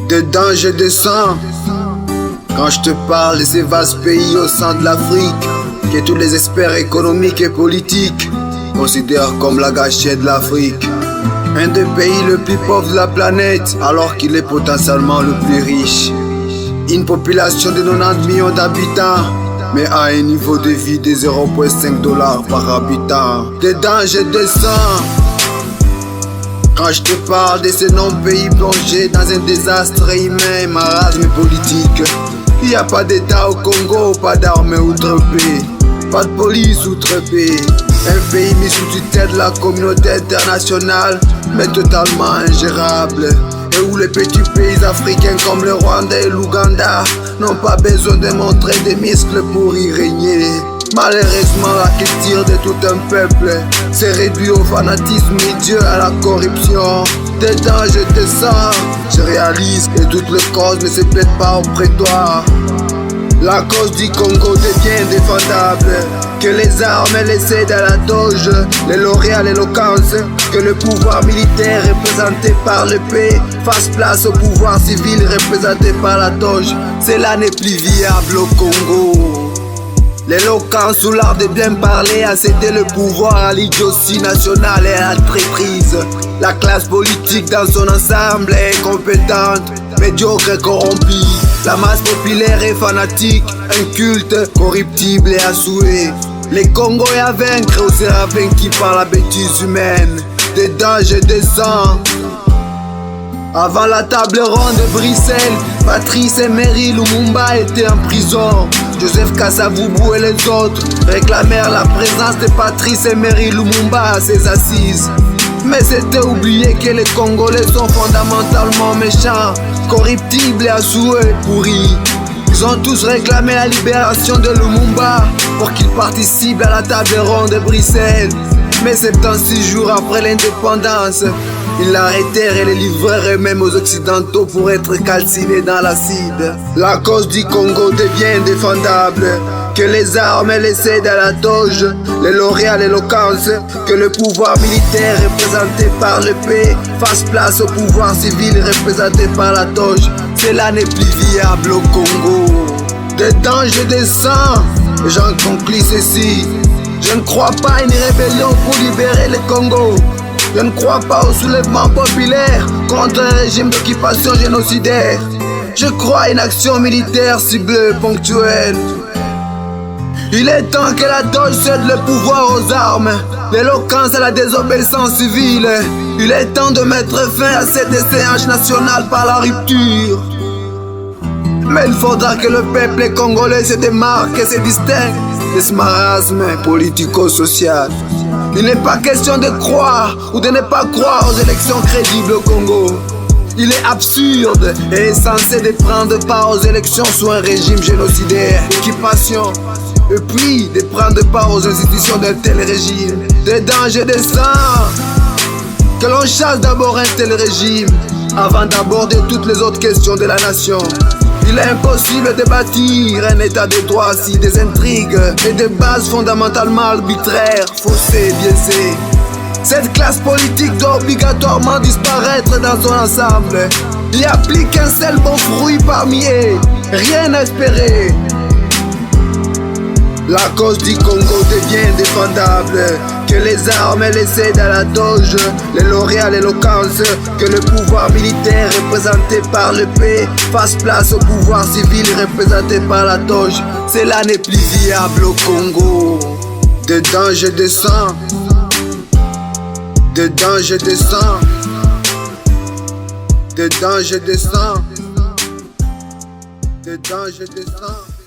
Dedans je descends. Quand je te parle de ces vastes pays au centre de l'Afrique, que tous les experts économiques et politiques considèrent comme la gâchette de l'Afrique. Un des pays le plus pauvre de la planète, alors qu'il est potentiellement le plus riche. Une population de 90 millions d'habitants, mais à un niveau de vie de 0,5 $ par habitant. Dedans je descends. Quand je te parle de ces non-pays plongés dans un désastre humain, marasme politique. Il n'y a pas d'État au Congo, pas d'armée outre-pays, pas de police outre-pays. Un pays mis sous tutelle de la communauté internationale, mais totalement ingérable. Et où les petits pays africains comme le Rwanda et l'Ouganda n'ont pas besoin de montrer des muscles pour y régner. Malheureusement, la culture de tout un peuple s'est réduite au fanatisme et à la corruption. Dedans je descends, je réalise que toutes les causes ne se plaident pas auprès de toi. La cause du Congo devient indéfendable. Que les armes et les aides à la doge, les lauréats, l'éloquence, que le pouvoir militaire représenté par le P fasse place au pouvoir civil représenté par la doge. Cela n'est plus viable au Congo. L'éloquence ou l'art de bien parler a cédé le pouvoir à l'idiotie nationale et à la traîtrise. La classe politique dans son ensemble est incompétente, médiocre et corrompue. La masse populaire est fanatique, un culte corruptible et à souhait. Les Congos est à vaincre ou sera vaincu par la bêtise humaine. Dedans je descends. Avant la table ronde de Bruxelles, Patrice Emery Lumumba étaient en prison. Joseph Kasavubu et les autres réclamèrent la présence de Patrice Emery Lumumba à ses assises. Mais c'était oublié que les Congolais sont fondamentalement méchants, corruptibles et à souhait pourris. Ils ont tous réclamé la libération de Lumumba pour qu'il participe à la table ronde de Bruxelles. Mais 76 jours après l'indépendance, ils l'arrêtèrent et les livrèrent eux-mêmes aux Occidentaux pour être calcinés dans l'acide. La cause du Congo devient indéfendable. Que les armes et les aides à la doge, les lauréats, l'éloquence, que le pouvoir militaire représenté par le P fasse place au pouvoir civil représenté par la doge. Cela n'est plus viable au Congo. Dedans je descends et j'en conclus ceci. Je ne crois pas à une rébellion pour libérer le Congo. Je ne crois pas au soulèvement populaire contre un régime d'occupation génocidaire. Je crois à une action militaire ciblée, ponctuelle. Il est temps que la doge cède le pouvoir aux armes, l'éloquence à la désobéissance civile. Il est temps de mettre fin à cette séance nationale par la rupture. Mais il faudra que le peuple congolais se démarque et se distingue de ce marasme politico-social. Il n'est pas question de croire ou de ne pas croire aux élections crédibles au Congo. Il est absurde et insensé de prendre part aux élections sous un régime génocidaire, occupation, et puis de prendre part aux institutions d'un tel régime. Dedans je descends. Que l'on chasse d'abord un tel régime avant d'aborder toutes les autres questions de la nation. Il est impossible de bâtir un état de droit si des intrigues et des bases fondamentalement arbitraires, faussées, biaisées. Cette classe politique doit obligatoirement disparaître dans son ensemble. Il n'y a plus qu'un seul bon fruit parmi eux, rien à espérer. La cause du Congo devient indéfendable. Que les armes et les aides à la doge, les lauréats, l'éloquence, que le pouvoir militaire représenté par le P fasse place au pouvoir civil représenté par la doge. Cela n'est plus viable au Congo. Dedans je descends. Dedans je descends. Dedans je descends. Dedans je descends.